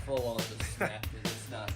full on just snapped it. It's not.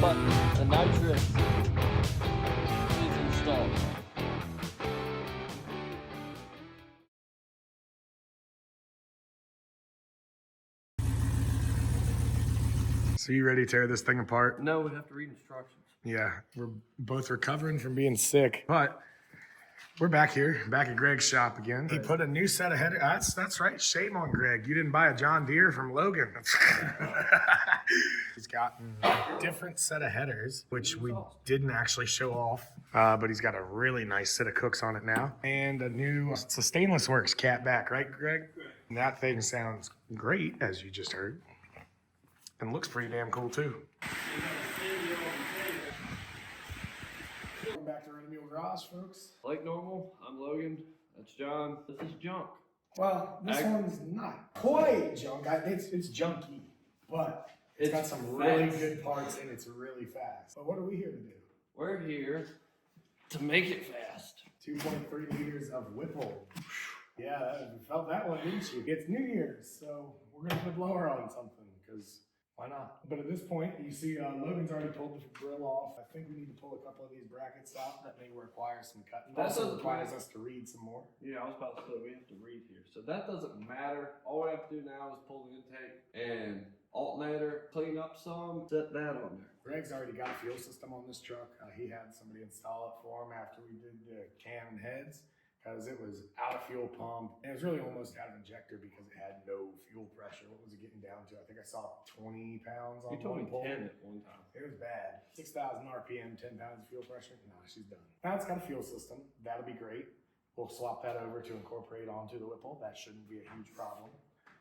But the nitrous is installed. So you ready to tear this thing apart? No, we have to read instructions. Yeah, we're both recovering from being sick, but we're back here, back at Greg's shop again. He put a new set of headers. That's right. Shame on Greg. You didn't buy a John Deere from Logan. He's gotten a different set of headers, which we didn't actually show off, but he's got a really nice set of cooks on it now. And a new, it's a Stainless Works cat back, right, Greg? And that thing sounds great, as you just heard. And looks pretty damn cool, too. Welcome back to Rented Mule Garage, folks. Like normal, I'm Logan. That's John. This is junk. Well, this one's not quite junk. It's junky, but it's got some really good parts and it's really fast. But what are we here to do? We're here to make it fast. 2.3 liters of Whipple. Yeah, you felt that one, didn't you? It's New Year's, so we're going to put blower on something, because why not? But at this point, you see Logan's already pulled the grill off. I think we need to pull a couple of these brackets off. That may require some cutting. That also requires us to read some more. Yeah, I was about to say we have to read here. So that doesn't matter. All we have to do now is pull the intake and alternator, clean up some, set that on there. Greg's already got a fuel system on this truck. He had somebody install it for him after we did the cam and heads, because it was out of fuel pump. And it was really almost out of injector because it had no fuel pressure. What was it getting down to? I think I saw 20 pounds on You told me one pull. 10 at one time. It was bad. 6,000 RPM, 10 pounds of fuel pressure. Nah, she's done. Now it's got a fuel system. That'll be great. We'll swap that over to incorporate onto the Whipple. That shouldn't be a huge problem.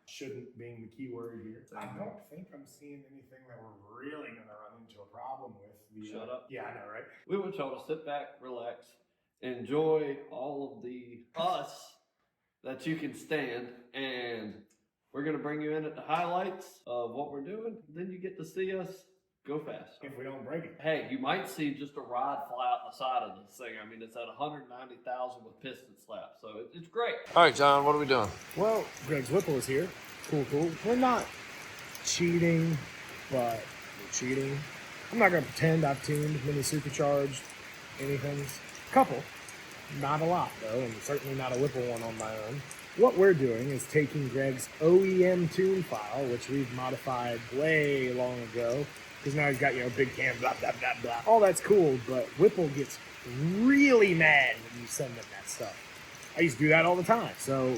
Shouldn't being the key word here. I don't think I'm seeing anything that we're really going to run into a problem with. Shut up. Yeah, I know, right? We want y'all to sit back, relax, enjoy all of the us that you can stand, and we're going to bring you in at the highlights of what we're doing. Then you get to see us go fast. If we don't break it. Hey, you might see just a rod fly out the side of this thing. I mean, it's at 190,000 with piston slap, so it's great. All right, John, what are we doing? Well, Greg's Whipple is here. Cool. We're not cheating, but we're cheating. I'm not going to pretend I've tuned many Supercharged anything. Couple. Not a lot, though, and certainly not a Whipple one on my own. What we're doing is taking Greg's OEM tune file, which we've modified way long ago, because now he's got, big cam, blah, blah, blah, blah. All that's cool, but Whipple gets really mad when you send them that stuff. I used to do that all the time. So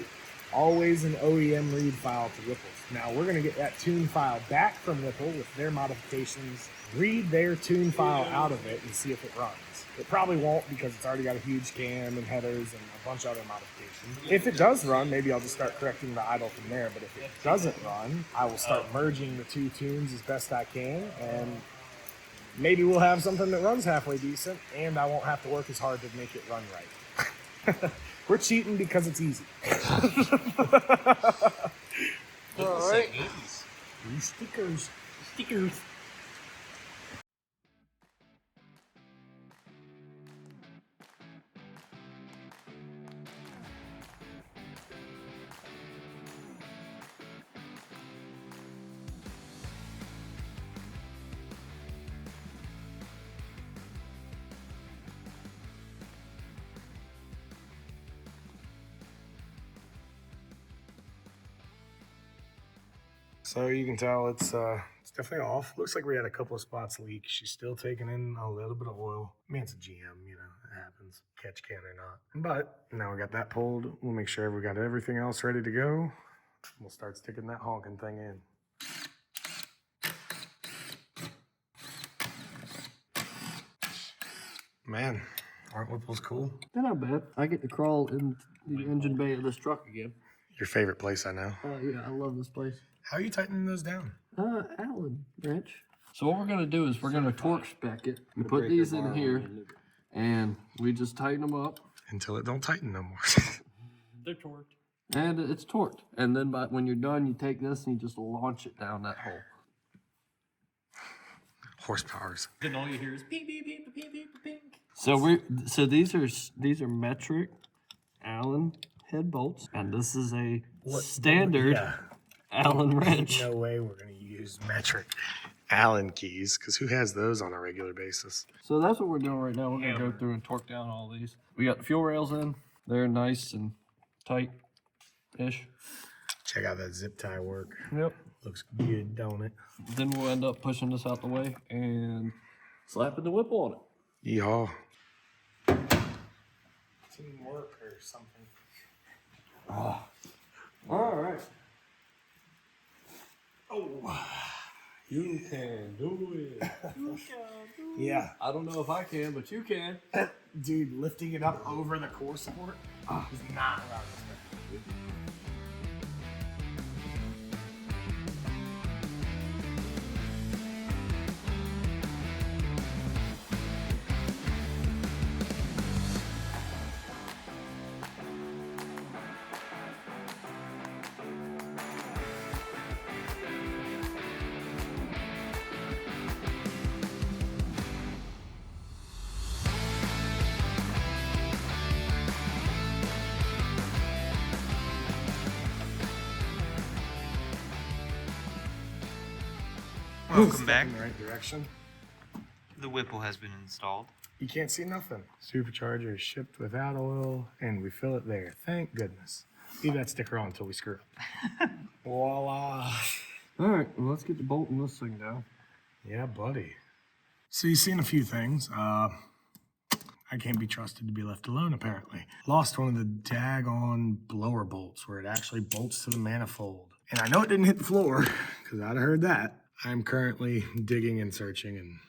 always an OEM read file to Whipples. Now we're going to get that tune file back from Whipple with their modifications, read their tune file out of it, and see if it runs. It probably won't, because it's already got a huge cam and headers and a bunch of other modifications. If it does run, maybe I'll just start correcting the idle from there. But if it doesn't run, I will start merging the two tunes as best I can, and maybe we'll have something that runs halfway decent, and I won't have to work as hard to make it run right. We're cheating because it's easy. All right. These stickers. So you can tell it's definitely off. Looks like we had a couple of spots leak. She's still taking in a little bit of oil. I mean, it's a GM, it happens, catch can or not. But now we got that pulled. We'll make sure we got everything else ready to go. We'll start sticking that honking thing in. Man, Aren't Whipples cool? They're not bad. I get to crawl in the engine bay of this truck again. Your favorite place, I know. Yeah, I love this place. How are you tightening those down? Allen wrench. So what we're gonna do is we're gonna torque spec it. We put these in here, and we just tighten them up. Until it don't tighten no more. They're torqued. And it's torqued. And then when you're done, you take this and you just launch it down that hole. Horsepowers. Then all you hear is ping, ping, ping, ping, ping, ping. So these are metric Allen head bolts, and this is a standard Allen wrench. No way we're gonna use metric Allen keys, because who has those on a regular basis? So that's what we're doing right now. We're gonna go through and torque down all these. We got the fuel rails in. They're nice and tight-ish. Check out that zip tie work. Yep. Looks good, don't it? Then we'll end up pushing this out the way and slapping the Whipple on it. Yeehaw. Teamwork or something. All right. Oh. You can do it. Yeah. I don't know if I can, but you can. Dude, lifting it up over the core support is not what I was expecting. Welcome back. In the right direction. The Whipple has been installed. You can't see nothing. Supercharger is shipped without oil, and we fill it there. Thank goodness. Leave that sticker on until we screw it. Voila. All right, well, let's get the bolt in this thing down. Yeah, buddy. So you've seen a few things. I can't be trusted to be left alone, apparently. Lost one of the daggone blower bolts where it actually bolts to the manifold. And I know it didn't hit the floor, because I'd have heard that. I'm currently digging and searching and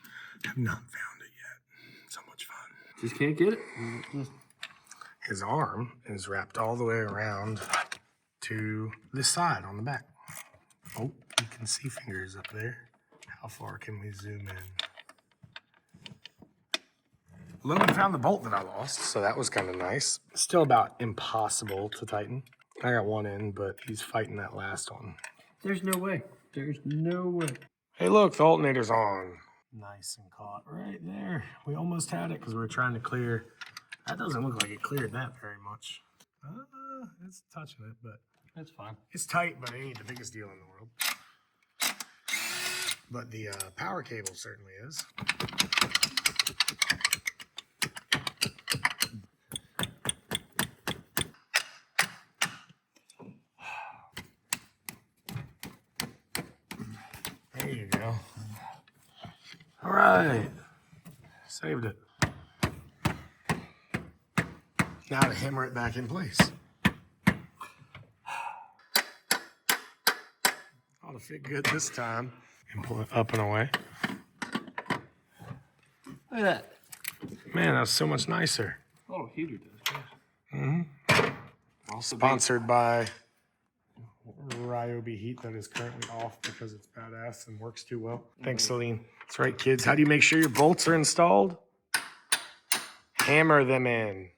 have not found it yet. So much fun. Just can't get it. Just... His arm is wrapped all the way around to this side on the back. Oh, you can see fingers up there. How far can we zoom in? Logan found the bolt that I lost, so that was kind of nice. Still about impossible to tighten. I got one in, but he's fighting that last one. There's no way. There's no way. Hey, look, the alternator's on. Nice and caught right there. We almost had it because we were trying to clear. That doesn't look like it cleared that very much. It's touching it, but That's fine. it's tight, but it ain't the biggest deal in the world. But the power cable certainly is. There you go. All right. Saved it. Now to hammer it back in place. Ought to fit good this time. And pull it up and away. Look at that. Man, that's so much nicer. Oh, heater does. Also sponsored by Ryobi Heat that is currently off because it's badass and works too well. Thanks, Celine. That's right, kids. How do you make sure your bolts are installed? Hammer them in.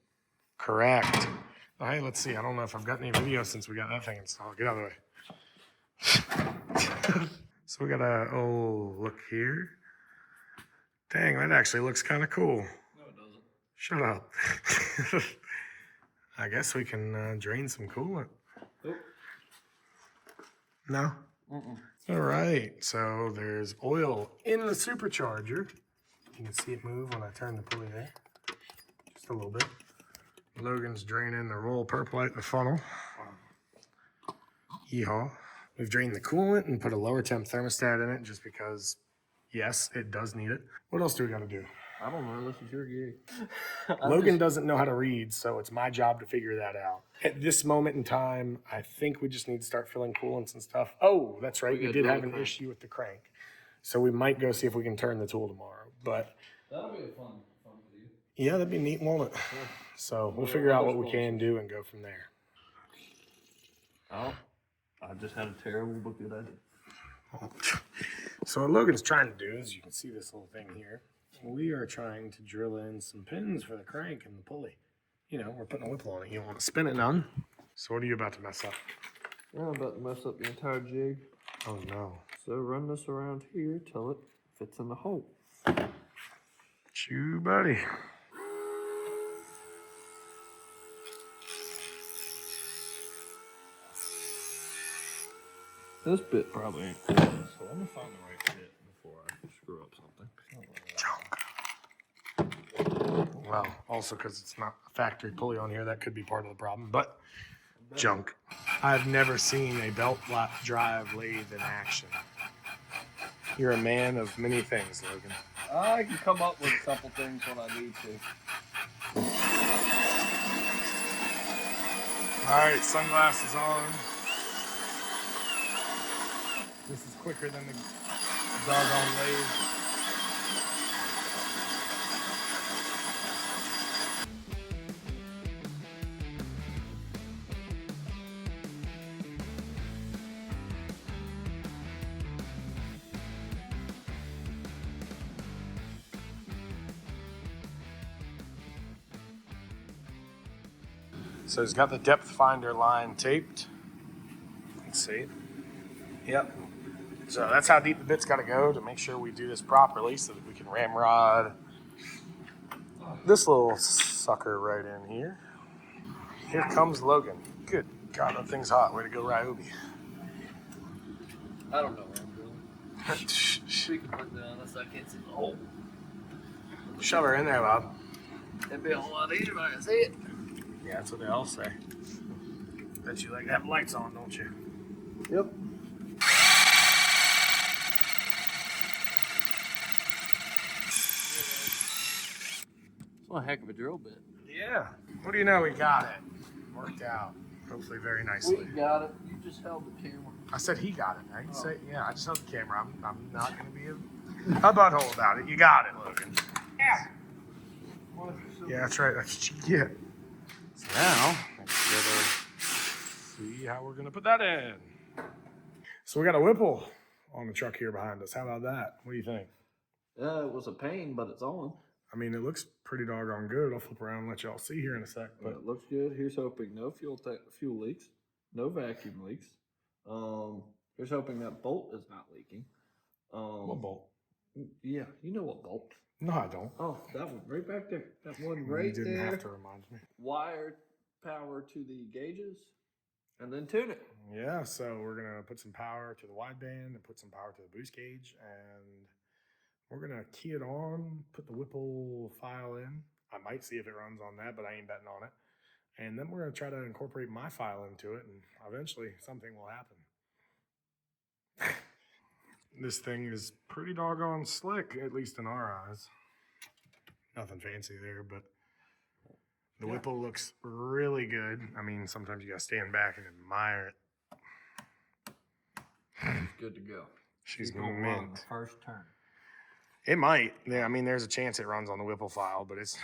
Correct. Oh, hey, let's see. I don't know if I've got any video since we got that thing installed. Get out of the way. So we got look here. Dang, that actually looks kind of cool. No, it doesn't. Shut up. I guess we can drain some coolant. Nope. No? All right, so there's oil in the supercharger. You can see it move when I turn the pulley there. Just a little bit. Logan's draining the royal percolate, the funnel. Yeehaw. We've drained the coolant and put a lower temp thermostat in it just because, yes, it does need it. What else do we got to do? I don't know. This is your gig. Logan doesn't know how to read, so it's my job to figure that out. At this moment in time, I think we just need to start filling coolants and stuff. Oh, that's right. We did have an issue with the crank. So we might go see if we can turn the tool tomorrow. But That'll be a fun video. Yeah, that'd be neat, won't it? So we'll figure out what we can do and go from there. Oh, I just had a terrible but good idea. So what Logan's trying to do is, you can see this little thing here. We are trying to drill in some pins for the crank and the pulley. You know, we're putting a Whipple on it. You don't want to spin it none. So what are you about to mess up? Yeah, I'm about to mess up the entire jig. Oh no. So run this around here till it fits in the hole. Chew, buddy. This bit probably ain't good, so I'm gonna find the right bit before I screw up something. Junk. Well, also because it's not a factory pulley on here, that could be part of the problem, but junk. I've never seen a belt lock drive lathe in action. You're a man of many things, Logan. I can come up with a couple things when I need to. All right, sunglasses on. This is quicker than the doggone lathe. So he's got the depth finder line taped. Let's see. Yep. So that's how deep the bit's got to go to make sure we do this properly so that we can ramrod this little sucker right in here. Here comes Logan. Good God, that thing's hot. Way to go, Ryobi. I don't know what I'm doing. She can put down this. I can't see the hole. Shove her in there, Bob. It'd be a whole lot easier if I can see it. Yeah, that's what they all say. Bet you like to have lights on, don't you? Yep. It's one heck of a drill bit. Yeah. What do you know? We got it. Worked out. Hopefully very nicely. We got it. You just held the camera. I said he got it. I didn't say, yeah, I just held the camera. I'm not going to be a butthole about it. You got it, Logan. Yeah. Yeah, that's right. That's what you get. So now, let's see how we're going to put that in. So we got a Whipple on the truck here behind us. How about that? What do you think? It was a pain, but it's on. I mean, it looks pretty doggone good. I'll flip around and let y'all see here in a sec. But It looks good. Here's hoping no fuel leaks, no vacuum leaks. Here's hoping that bolt is not leaking. what bolt? Yeah, you know what bolt. No, I don't. Oh, that one right back there. That one right You didn't there. have to remind me. Wire power to the gauges, and then tune it. Yeah, so we're going to put some power to the wideband and put some power to the boost gauge, and we're going to key it on, put the Whipple file in. I might see if it runs on that, but I ain't betting on it. And then we're going to try to incorporate my file into it, and eventually something will happen. This thing is pretty doggone slick, at least in our eyes. Nothing fancy there, but the Whipple looks really good. I mean, sometimes you got to stand back and admire it. It's good to go. She's gonna run the mint. first turn. It might. Yeah, I mean, there's a chance it runs on the Whipple file, but it's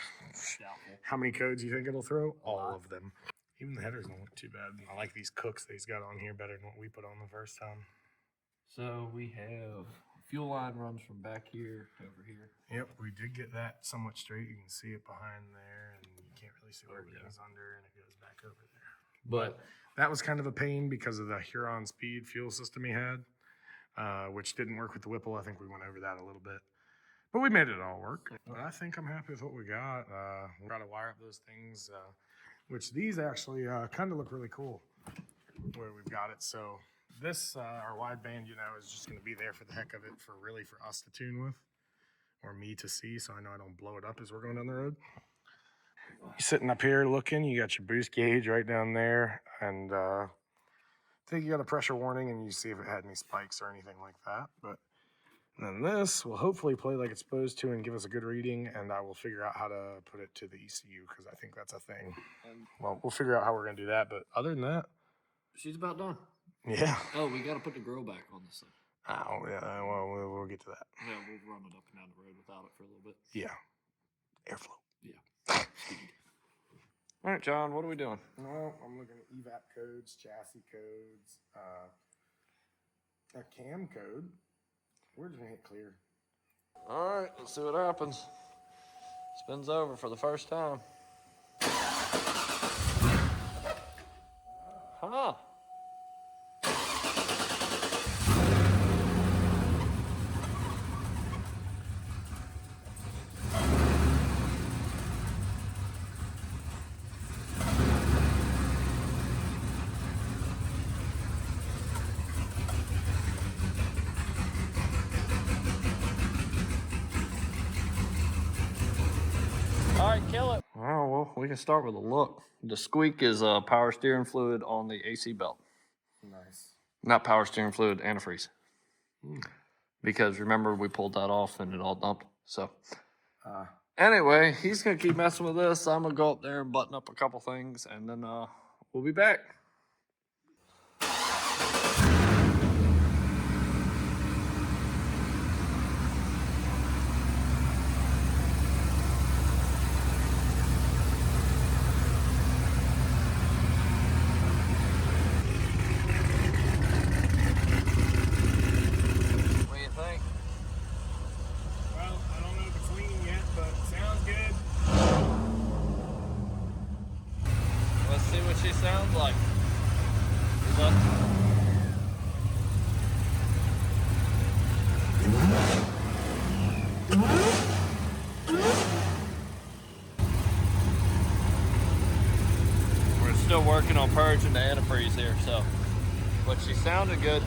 Doubtful. how many codes you think it'll throw? All of them. Even the headers don't look too bad. I like these cooks that he's got on here better than what we put on the first time. So we have fuel line runs from back here to over here. Yep, we did get that somewhat straight. You can see it behind there, and you can't really see where everything's under, and it goes back over there. But that was kind of a pain because of the Huron Speed fuel system he had, which didn't work with the Whipple. I think we went over that a little bit. But we made it all work. But I think I'm happy with what we got. We're going to wire up those things, which these actually kind of look really cool where we've got it. So this, our wideband, you know, is just going to be there for the heck of it, for us to tune with, or me to see, so I know I don't blow it up as we're going down the road. You're sitting up here looking, you got your boost gauge right down there, and I think you got a pressure warning, and you see if it had any spikes or anything like that. But then this will hopefully play like it's supposed to and give us a good reading, and I will figure out how to put it to the ECU, because I think that's a thing. Well, we'll figure out how we're going to do that, but other than that, She's about done. yeah. Oh, we got to put the grill back on this thing. Oh, yeah, well, we'll get to that. Yeah, we'll run it up and down the road without it for a little bit. Yeah. Airflow. Yeah. All right, John, what are we doing? No, I'm looking at evap codes, chassis codes, a cam code. We're just gonna hit clear. All right, let's see what happens. Spins over for the first time. Huh. All right, kill it. Oh, well, we can start with a look. The squeak is power steering fluid on the AC belt. Nice. Not power steering fluid, antifreeze. Because remember, we pulled that off and it all dumped. So anyway, he's going to keep messing with this. I'm going to go up there and button up a couple things, and then we'll be back. She sounds like. We're still working on purging the antifreeze here, so. But she sounded good.